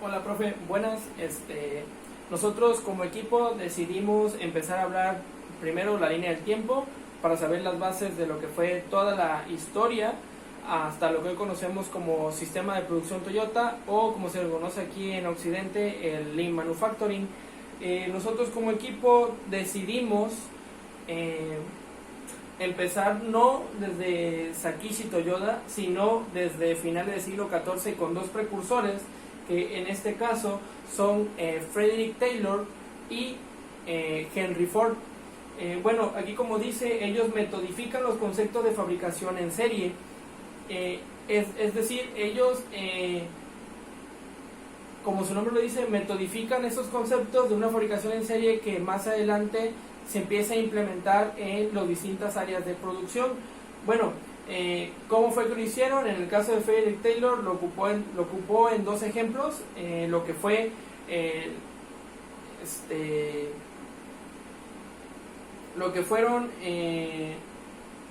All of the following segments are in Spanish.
Hola, profe, buenas. Nosotros como equipo decidimos empezar a hablar primero la línea del tiempo para saber las bases de lo que fue toda la historia hasta lo que hoy conocemos como sistema de producción Toyota, o como se le conoce aquí en Occidente, el Lean Manufacturing. Nosotros como equipo decidimos empezar no desde Sakishi Toyoda, sino desde finales del siglo XIV con dos precursores, que en este caso son Frederick Taylor y Henry Ford. Bueno, aquí como dice, ellos metodifican los conceptos de fabricación en serie. Es decir, ellos, como su nombre lo dice, metodifican esos conceptos de una fabricación en serie que más adelante se empieza a implementar en las distintas áreas de producción. Bueno, ¿cómo fue que lo hicieron? En el caso de Frederick Taylor lo ocupó en dos ejemplos, lo que fue lo que fueron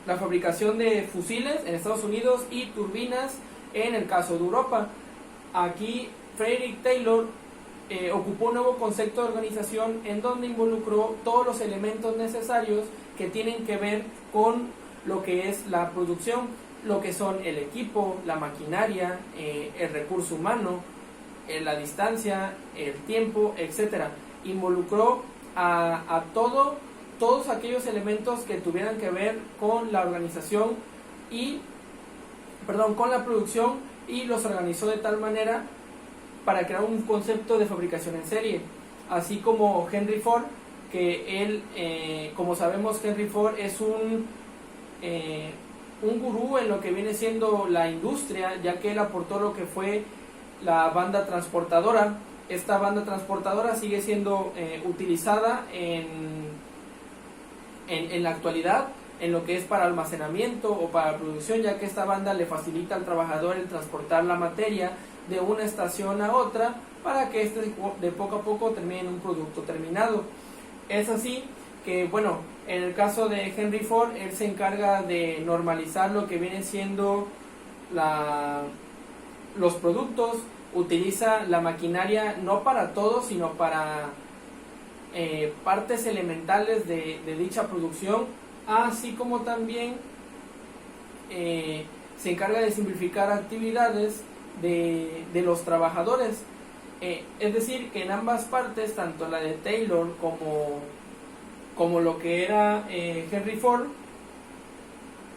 la fabricación de fusiles en Estados Unidos y turbinas en el caso de Europa. Aquí Frederick Taylor ocupó un nuevo concepto de organización en donde involucró todos los elementos necesarios que tienen que ver con lo que es la producción, lo que son el equipo, la maquinaria, el recurso humano, la distancia, el tiempo, etcétera. Involucró a todos aquellos elementos que tuvieran que ver con la organización con la producción, y los organizó de tal manera para crear un concepto de fabricación en serie. Así como Henry Ford, que él, como sabemos, Henry Ford es un gurú en lo que viene siendo la industria, ya que él aportó lo que fue la banda transportadora. Esta banda transportadora sigue siendo utilizada en la actualidad en lo que es para almacenamiento o para producción, ya que esta banda le facilita al trabajador el transportar la materia de una estación a otra para que de poco a poco termine en un producto terminado. Es así que, bueno, en el caso de Henry Ford, él se encarga de normalizar lo que viene siendo los productos, utiliza la maquinaria no para todo, sino para partes elementales de dicha producción, así como también se encarga de simplificar actividades de los trabajadores. Es decir, que en ambas partes, tanto la de Taylor como lo que era Henry Ford,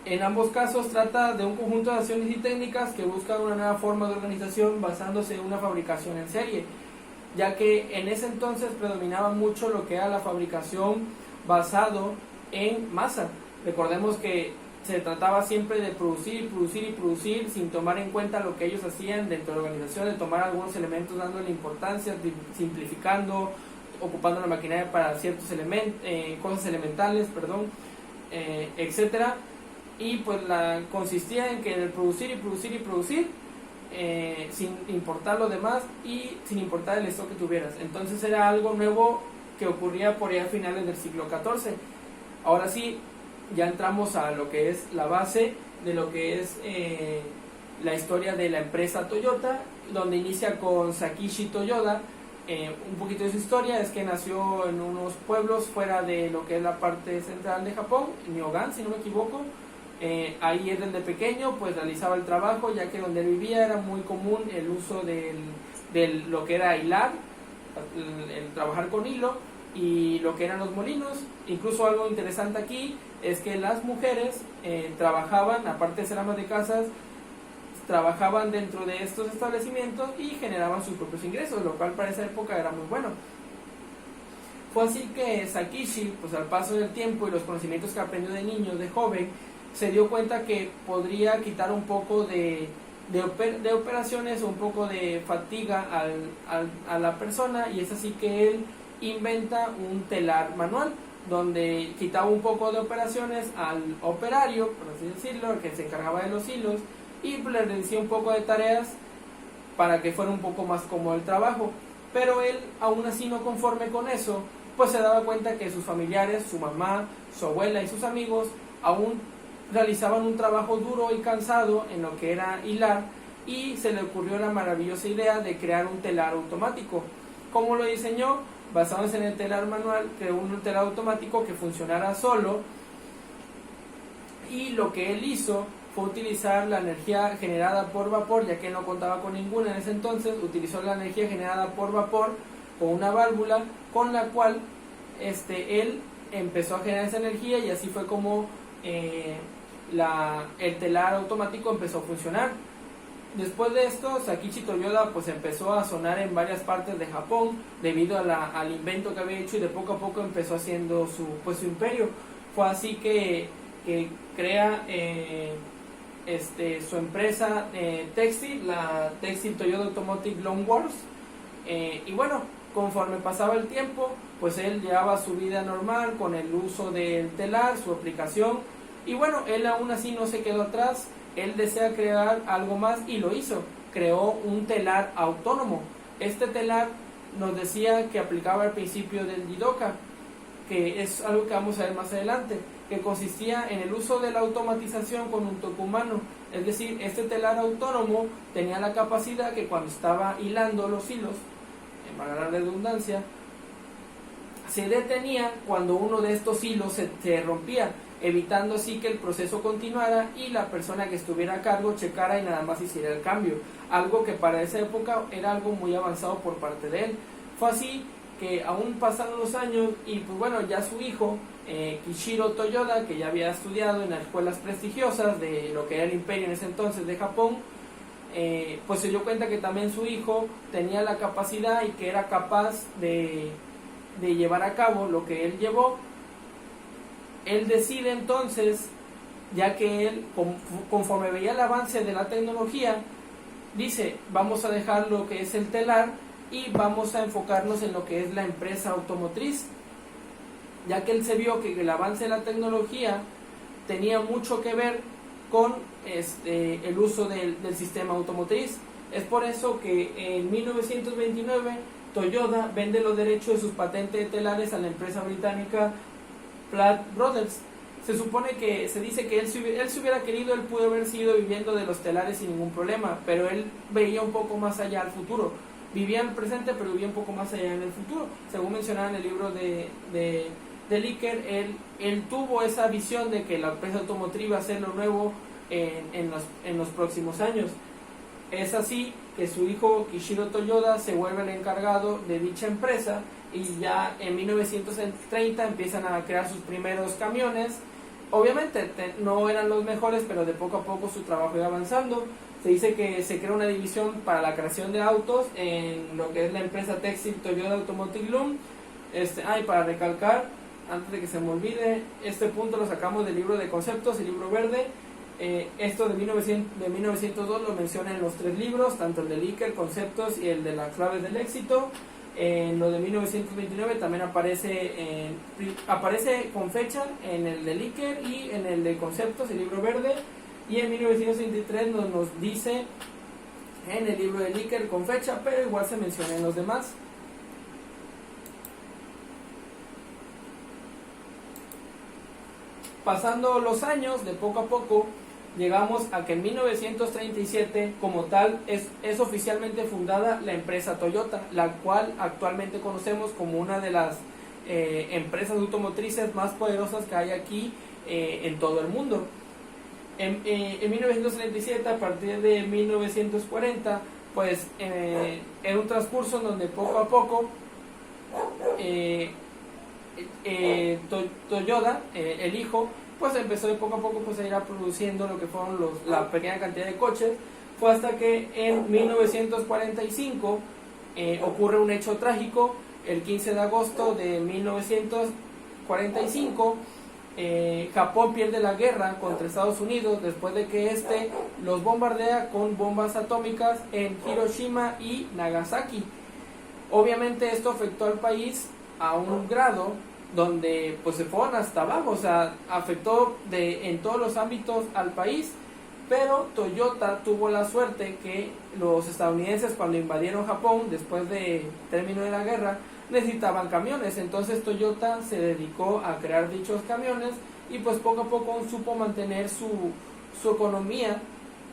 en ambos casos trata de un conjunto de acciones y técnicas que buscan una nueva forma de organización basándose en una fabricación en serie, ya que en ese entonces predominaba mucho lo que era la fabricación basado en masa. Recordemos que se trataba siempre de producir sin tomar en cuenta lo que ellos hacían dentro de la organización, de tomar algunos elementos dándole importancia, simplificando, ocupando la maquinaria para ciertos cosas elementales, etcétera. Y pues consistía en que en el producir sin importar lo demás y sin importar el stock que tuvieras. Entonces era algo nuevo que ocurría por allá a finales del siglo XIV. Ahora sí, ya entramos a lo que es la base de lo que es la historia de la empresa Toyota, donde inicia con Sakishi Toyoda. Un poquito de su historia es que nació en unos pueblos fuera de lo que es la parte central de Japón, Nyogan, si no me equivoco. Ahí él desde pequeño pues realizaba el trabajo, ya que donde vivía era muy común el uso de lo que era hilar, el trabajar con hilo, y lo que eran los molinos. Incluso algo interesante aquí es que las mujeres trabajaban, aparte de ser amas de casas, trabajaban dentro de estos establecimientos y generaban sus propios ingresos, lo cual para esa época era muy bueno. Fue así que Sakishi, pues al paso del tiempo y los conocimientos que aprendió de niño, de joven, se dio cuenta que podría quitar un poco de operaciones o un poco de fatiga a la persona, y es así que él inventa un telar manual, donde quitaba un poco de operaciones al operario, por así decirlo, que se encargaba de los hilos, y le reducía un poco de tareas para que fuera un poco más cómodo el trabajo. Pero él, aún así no conforme con eso, pues se daba cuenta que sus familiares, su mamá, su abuela y sus amigos aún realizaban un trabajo duro y cansado en lo que era hilar, y se le ocurrió la maravillosa idea de crear un telar automático. ¿Cómo lo diseñó? Basándose en el telar manual, creó un telar automático que funcionara solo, y lo que él hizo fue utilizar la energía generada por vapor, ya que él no contaba con ninguna en ese entonces. Utilizó la energía generada por vapor con una válvula con la cual él empezó a generar esa energía, y así fue como el telar automático empezó a funcionar. Después de esto, Sakichi Toyoda pues empezó a sonar en varias partes de Japón debido al invento que había hecho, y de poco a poco empezó haciendo su imperio. Fue así que crea su empresa textil, la Textile Toyoda Automotive Loanworks, y bueno, conforme pasaba el tiempo, pues él llevaba su vida normal con el uso del telar, su aplicación, y bueno, él aún así no se quedó atrás. Él desea crear algo más y lo hizo. Creó un telar autónomo. Este telar nos decía que aplicaba el principio del Jidoka, que es algo que vamos a ver más adelante, que consistía en el uso de la automatización con un toque humano. Es decir, este telar autónomo tenía la capacidad que cuando estaba hilando los hilos, para la redundancia, se detenía cuando uno de estos hilos se rompía, evitando así que el proceso continuara y la persona que estuviera a cargo checara y nada más hiciera el cambio, algo que para esa época era algo muy avanzado por parte de él. Fue así que aún pasaron los años y pues bueno, ya su hijo Kishiro Toyoda, que ya había estudiado en las escuelas prestigiosas de lo que era el imperio en ese entonces de Japón, pues se dio cuenta que también su hijo tenía la capacidad y que era capaz de llevar a cabo lo que él llevó. Él decide entonces, ya que él, conforme veía el avance de la tecnología, dice, vamos a dejar lo que es el telar y vamos a enfocarnos en lo que es la empresa automotriz, ya que él se vio que el avance de la tecnología tenía mucho que ver con el uso del sistema automotriz. Es por eso que en 1929 Toyoda vende los derechos de sus patentes de telares a la empresa británica Platt Brothers. Se supone que se dice que él si hubiera querido, él pudo haber seguido viviendo de los telares sin ningún problema, pero él veía un poco más allá al futuro. Vivía en el presente, pero vivía un poco más allá en el futuro. Según mencionaba en el libro de Licker, él tuvo esa visión de que la empresa automotriz iba a ser lo nuevo en los próximos años. Es así que su hijo Kishiro Toyoda se vuelve el encargado de dicha empresa, y ya en 1930 empiezan a crear sus primeros camiones. Obviamente no eran los mejores, pero de poco a poco su trabajo iba avanzando. Se dice que se crea una división para la creación de autos en lo que es la empresa Textile Toyoda Automotive Loom. Y para recalcar, antes de que se me olvide, este punto lo sacamos del libro de conceptos, el libro verde. Esto de 1902 lo menciona en los 3 libros, tanto el de Licker, conceptos, y el de las claves del éxito. En lo de 1929 también aparece con fecha en el de Licker y en el de conceptos, el libro verde. Y en 1963 nos dice en el libro de Licker con fecha, pero igual se menciona en los demás. Pasando los años, de poco a poco, llegamos a que en 1937, como tal, es oficialmente fundada la empresa Toyota, la cual actualmente conocemos como una de las empresas automotrices más poderosas que hay aquí en todo el mundo. En 1937, a partir de 1940, pues en un transcurso donde poco a poco Toyoda, el hijo, pues empezó de poco a poco pues a ir produciendo lo que fueron la pequeña cantidad de coches. Fue hasta que en 1945 ocurre un hecho trágico. El 15 de agosto de 1945 Japón pierde la guerra contra Estados Unidos después de que los bombardea con bombas atómicas en Hiroshima y Nagasaki. Obviamente esto afectó al país a un grado donde pues se fueron hasta abajo, o sea, afectó en todos los ámbitos al país. Pero Toyota tuvo la suerte que los estadounidenses, cuando invadieron Japón después de término de la guerra, necesitaban camiones. Entonces Toyota se dedicó a crear dichos camiones y pues poco a poco supo mantener su economía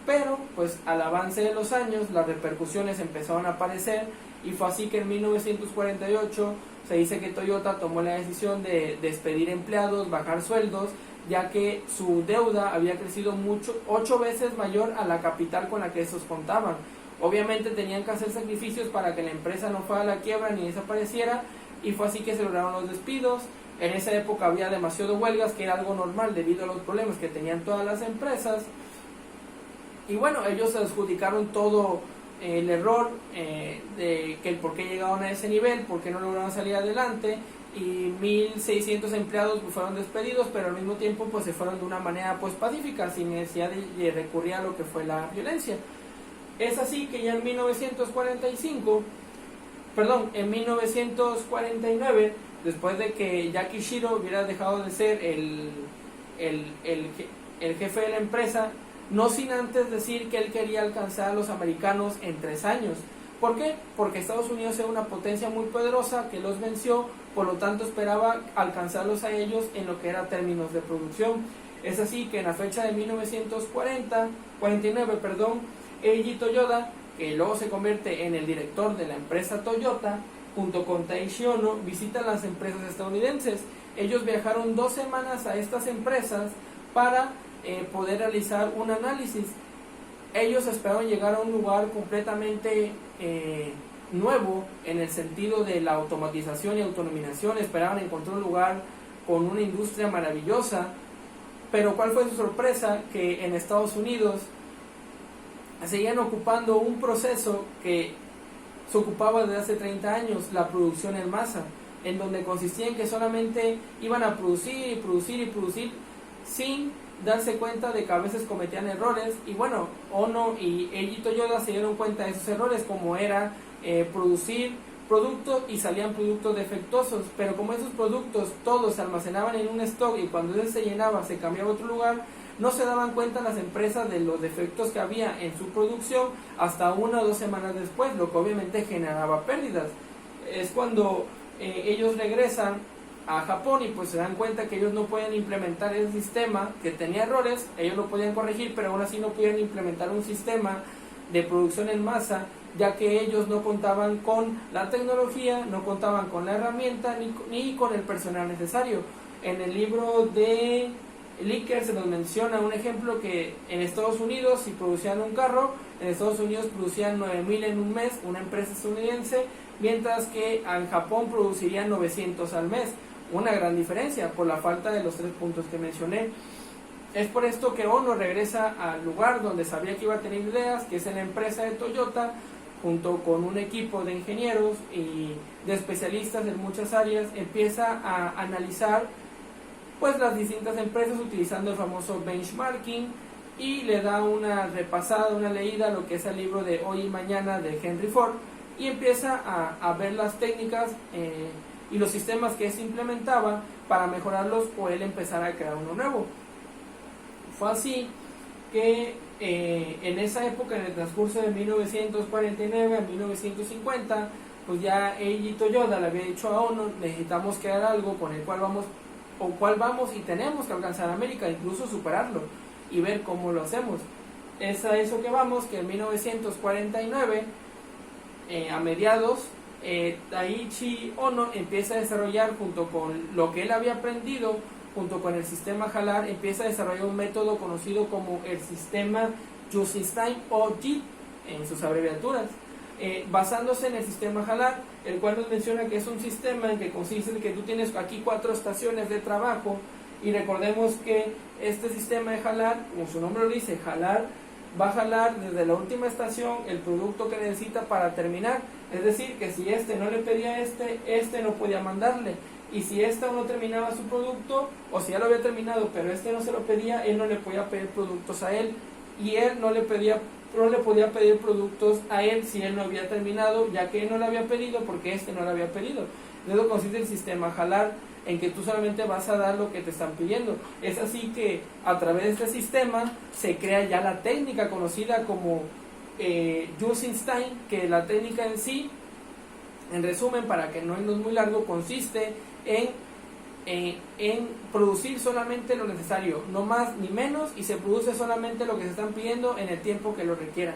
pero pues al avance de los años las repercusiones empezaron a aparecer y fue así que en 1948 se dice que Toyota tomó la decisión de despedir empleados, bajar sueldos, ya que su deuda había crecido 8 veces mayor a la capital con la que estos contaban. Obviamente tenían que hacer sacrificios para que la empresa no fuera a la quiebra ni desapareciera, y fue así que se lograron los despidos. En esa época había demasiado huelgas, que era algo normal debido a los problemas que tenían todas las empresas. Y bueno, ellos se adjudicaron todo el error de que el por qué llegaron a ese nivel, por qué no lograron salir adelante, y 1.600 empleados fueron despedidos, pero al mismo tiempo pues se fueron de una manera pues pacífica, sin necesidad de recurrir a lo que fue la violencia. Es así que ya en 1949, después de que Jackie Shiro hubiera dejado de ser el jefe de la empresa, no sin antes decir que él quería alcanzar a los americanos en 3 años. ¿Por qué? Porque Estados Unidos era una potencia muy poderosa que los venció, por lo tanto esperaba alcanzarlos a ellos en lo que era términos de producción. Es así que en la fecha de 1949, Eiji Toyoda, que luego se convierte en el director de la empresa Toyota, junto con Taishi Ono, visitan las empresas estadounidenses. Ellos viajaron 2 semanas a estas empresas para poder realizar un análisis. Ellos esperaban llegar a un lugar completamente nuevo en el sentido de la automatización y autonomización. Esperaban encontrar un lugar con una industria maravillosa, pero ¿cuál fue su sorpresa? Que en Estados Unidos seguían ocupando un proceso que se ocupaba desde hace 30 años, la producción en masa, en donde consistía en que solamente iban a producir sin darse cuenta de que a veces cometían errores. Y bueno, Ono y Eiji Toyoda se dieron cuenta de esos errores, como era producir productos y salían productos defectuosos, pero como esos productos todos se almacenaban en un stock y cuando ese se llenaba se cambiaba a otro lugar, no se daban cuenta las empresas de los defectos que había en su producción hasta 1 o 2 semanas después, lo que obviamente generaba pérdidas. Es cuando ellos regresan a Japón y pues se dan cuenta que ellos no pueden implementar el sistema, que tenía errores, ellos lo podían corregir, pero aún así no podían implementar un sistema de producción en masa, ya que ellos no contaban con la tecnología, no contaban con la herramienta ni con el personal necesario. En el libro de Licker se nos menciona un ejemplo que en Estados Unidos, si producían un carro, en Estados Unidos producían 9.000 en un mes, una empresa estadounidense, mientras que en Japón producirían 900 al mes. Una gran diferencia por la falta de los 3 puntos que mencioné. Es por esto que Ono regresa al lugar donde sabía que iba a tener ideas, que es en la empresa de Toyota, junto con un equipo de ingenieros y de especialistas en muchas áreas. Empieza a analizar pues las distintas empresas utilizando el famoso benchmarking y le da una repasada, una leída a lo que es el libro de Hoy y Mañana de Henry Ford, y empieza a ver las técnicas y los sistemas que se implementaba para mejorarlos o él empezar a crear uno nuevo. Fue así que en esa época, en el transcurso de 1949 a 1950, pues ya Eiji Toyoda le había dicho a Ono: necesitamos crear algo con el cual vamos y tenemos que alcanzar a América, incluso superarlo y ver cómo lo hacemos. Es a eso que vamos, que en 1949 a mediados, Taishi Ono empieza a desarrollar, junto con lo que él había aprendido, junto con el sistema HALAR, empieza a desarrollar un método conocido como el sistema Just-in-Time o JIT en sus abreviaturas, basándose en el sistema HALAR, el cual nos menciona que es un sistema en que consiste en que tú tienes aquí 4 estaciones de trabajo, y recordemos que este sistema de HALAR, como su nombre lo dice, HALAR, va a jalar desde la última estación el producto que necesita para terminar. Es decir, que si este no le pedía este no podía mandarle, y si este no terminaba su producto, o si ya lo había terminado pero este no se lo pedía, él no le podía pedir productos a él, y él no le podía pedir productos a él si él no había terminado, ya que él no lo había pedido porque este no lo había pedido. De eso consiste el sistema HALAR, en que tú solamente vas a dar lo que te están pidiendo. Es así que a través de este sistema se crea ya la técnica conocida como Just-in-Time, que la técnica en sí, en resumen, para que no es muy largo, consiste en en producir solamente lo necesario, no más ni menos, y se produce solamente lo que se están pidiendo en el tiempo que lo requieran.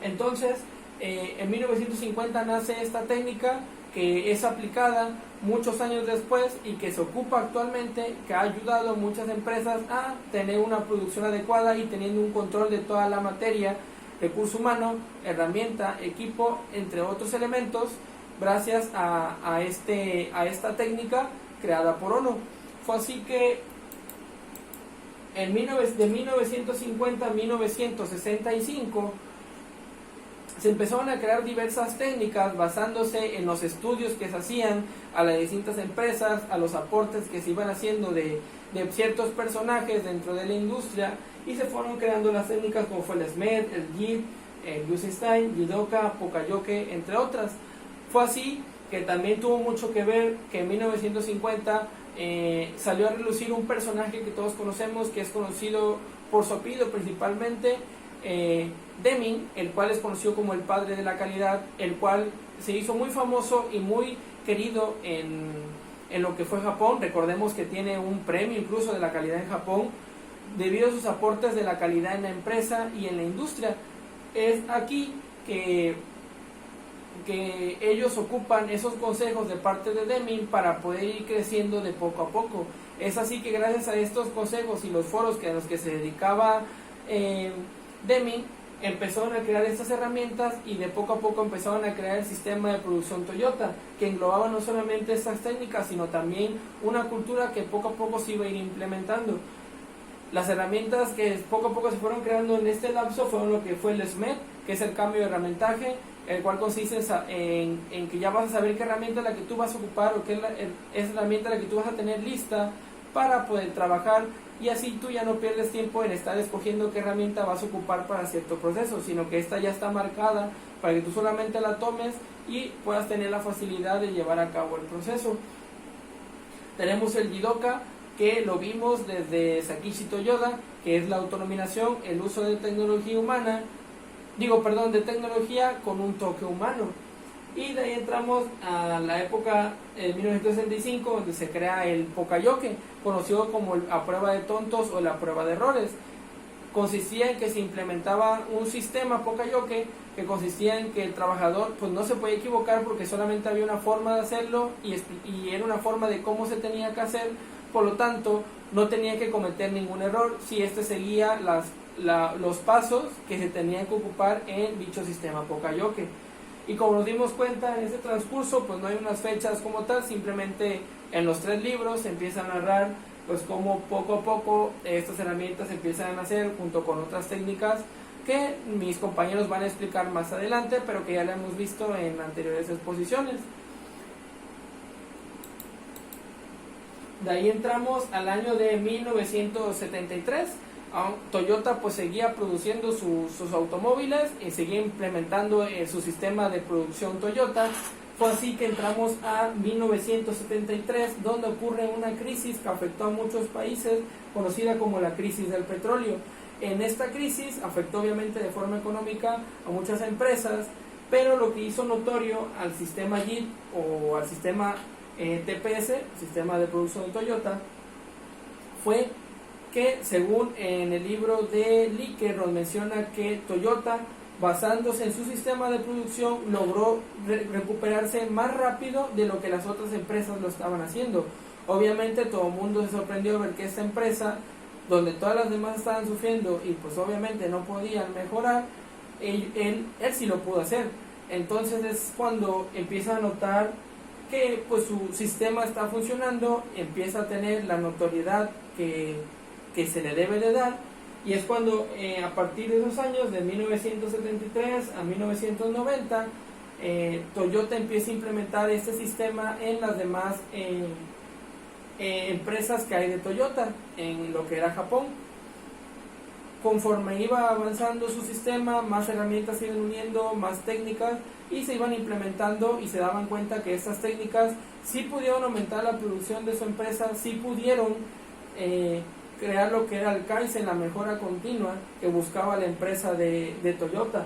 Entonces, en 1950 nace esta técnica que es aplicada muchos años después y que se ocupa actualmente, que ha ayudado a muchas empresas a tener una producción adecuada y teniendo un control de toda la materia, recurso humano, herramienta, equipo, entre otros elementos, gracias a esta técnica creada por ONU. Fue así que de 1950 a 1965 se empezaron a crear diversas técnicas basándose en los estudios que se hacían a las distintas empresas, a los aportes que se iban haciendo de ciertos personajes dentro de la industria, y se fueron creando las técnicas como fue el SMED, el JIT, el Yusenstein, Jidoka, Poka-yoke, entre otras. Fue así que también tuvo mucho que ver que en 1950 salió a relucir un personaje que todos conocemos, que es conocido por su apellido principalmente, Deming, el cual es conocido como el padre de la calidad, el cual se hizo muy famoso y muy querido en lo que fue Japón. Recordemos que tiene un premio incluso de la calidad en Japón debido a sus aportes de la calidad en la empresa y en la industria. Es aquí que ellos ocupan esos consejos de parte de Deming para poder ir creciendo de poco a poco. Es así que gracias a estos consejos y los foros a los que se dedicaba Deming, empezaron a crear estas herramientas y de poco a poco empezaron a crear el sistema de producción Toyota, que englobaba no solamente estas técnicas, sino también una cultura que poco a poco se iba a ir implementando. Las herramientas que poco a poco se fueron creando en este lapso fueron lo que fue el SMED, que es el cambio de herramientaje, el cual consiste en que ya vas a saber qué herramienta es la que tú vas a ocupar o qué es la herramienta la que tú vas a tener lista para poder trabajar, y así tú ya no pierdes tiempo en estar escogiendo qué herramienta vas a ocupar para cierto proceso, sino que esta ya está marcada para que tú solamente la tomes y puedas tener la facilidad de llevar a cabo el proceso. Tenemos el Jidoka, que lo vimos desde Sakichi Toyoda, que es la autonominación, el uso de tecnología de tecnología con un toque humano. Y de ahí entramos a la época de 1965, donde se crea el Poka-yoke, conocido como la prueba de tontos o la prueba de errores. Consistía en que se implementaba un sistema Poka-yoke que consistía en que el trabajador pues no se podía equivocar porque solamente había una forma de hacerlo y era una forma de cómo se tenía que hacer. Por lo tanto, no tenía que cometer ningún error si seguía los pasos que se tenían que ocupar en dicho sistema Poka-yoke. Y como nos dimos cuenta en este transcurso, pues no hay unas fechas como tal, simplemente en los 3 libros se empieza a narrar pues cómo poco a poco estas herramientas empiezan a nacer junto con otras técnicas que mis compañeros van a explicar más adelante, pero que ya la hemos visto en anteriores exposiciones. De ahí entramos al año de 1973. Toyota pues seguía produciendo sus automóviles y seguía implementando su sistema de producción Toyota. Fue así que entramos a 1973, donde ocurre una crisis que afectó a muchos países, conocida como la crisis del petróleo. En esta crisis afectó obviamente de forma económica a muchas empresas, pero lo que hizo notorio al sistema JIT o al sistema TPS, sistema de producción de Toyota, fue que según en el libro de Licker nos menciona que Toyota, basándose en su sistema de producción, logró recuperarse más rápido de lo que las otras empresas lo estaban haciendo. Obviamente todo el mundo se sorprendió ver que esta empresa, donde todas las demás estaban sufriendo y pues obviamente no podían mejorar, él sí lo pudo hacer. Entonces es cuando empieza a notar que pues su sistema está funcionando, empieza a tener la notoriedad que se le debe de dar, y es cuando a partir de esos años, de 1973 a 1990, Toyota empieza a implementar este sistema en las demás empresas que hay de Toyota, en lo que era Japón. Conforme iba avanzando su sistema, más herramientas se iban uniendo, más técnicas, y se iban implementando y se daban cuenta que estas técnicas sí pudieron aumentar la producción de su empresa, sí pudieron crear lo que era el Kaizen, la mejora continua que buscaba la empresa de Toyota.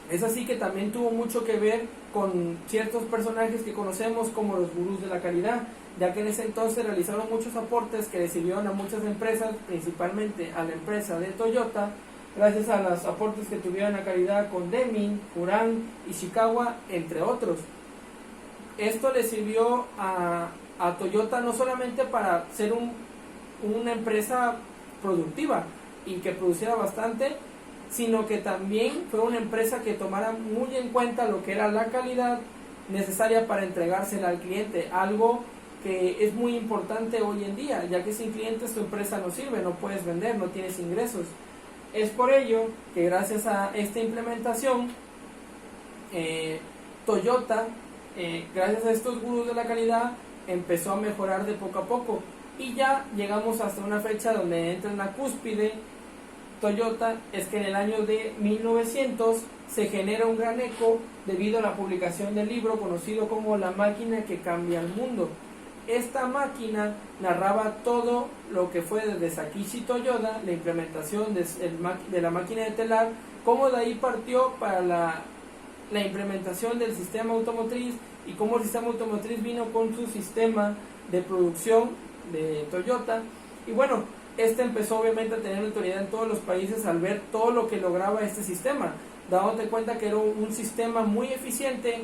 Es así que también tuvo mucho que ver con ciertos personajes que conocemos como los gurús de la calidad, ya que en ese entonces realizaron muchos aportes que le sirvieron a muchas empresas, principalmente a la empresa de Toyota, gracias a los aportes que tuvieron a calidad con Deming, Hurán, Ishikawa, entre otros. Esto le sirvió a Toyota no solamente para ser una empresa productiva y que produciera bastante, sino que también fue una empresa que tomara muy en cuenta lo que era la calidad necesaria para entregársela al cliente, algo que es muy importante hoy en día, ya que sin clientes tu empresa no sirve, no puedes vender, no tienes ingresos. Es por ello que gracias a esta implementación, Toyota, gracias a estos gurús de la calidad, empezó a mejorar de poco a poco, y ya llegamos hasta una fecha donde entra en la cúspide Toyota. Es que en el año de 1900 se genera un gran eco debido a la publicación del libro conocido como La máquina que cambia el mundo. Esta máquina narraba todo lo que fue desde Sakichi Toyoda, la implementación de la máquina de telar, cómo de ahí partió para la implementación del sistema automotriz, y cómo el sistema automotriz vino con su sistema de producción de Toyota. Y bueno, este empezó obviamente a tener autoridad en todos los países al ver todo lo que lograba este sistema, dándote cuenta que era un sistema muy eficiente,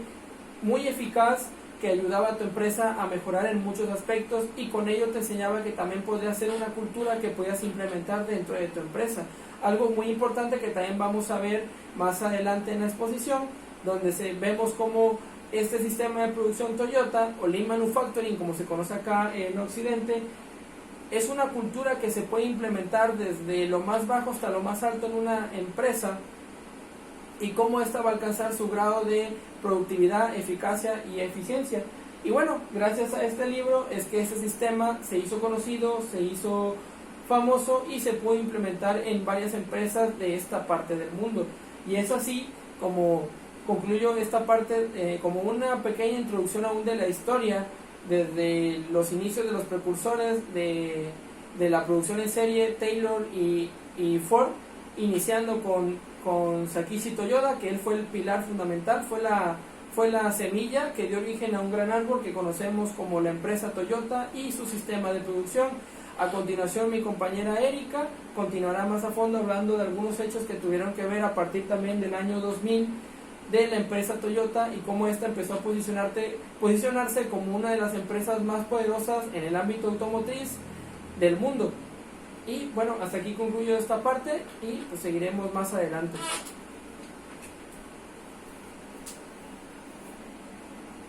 muy eficaz, que ayudaba a tu empresa a mejorar en muchos aspectos, y con ello te enseñaba que también podía ser una cultura que podías implementar dentro de tu empresa. Algo muy importante que también vamos a ver más adelante en la exposición, donde vemos cómo este sistema de producción Toyota, o Lean Manufacturing como se conoce acá en Occidente, es una cultura que se puede implementar desde lo más bajo hasta lo más alto en una empresa, y cómo esta va a alcanzar su grado de productividad, eficacia y eficiencia. Y bueno, gracias a este libro es que este sistema se hizo conocido, se hizo famoso y se pudo implementar en varias empresas de esta parte del mundo. Y es así como concluyo esta parte, como una pequeña introducción aún de la historia, desde los inicios de los precursores de la producción en serie, Taylor y Ford, iniciando con Sakichi Toyoda, que él fue el pilar fundamental, fue la semilla que dio origen a un gran árbol que conocemos como la empresa Toyota y su sistema de producción. A continuación, mi compañera Erika continuará más a fondo hablando de algunos hechos que tuvieron que ver a partir también del año 2000 de la empresa Toyota, y cómo esta empezó a posicionarse como una de las empresas más poderosas en el ámbito automotriz del mundo. Y bueno, hasta aquí concluyo esta parte y pues seguiremos más adelante.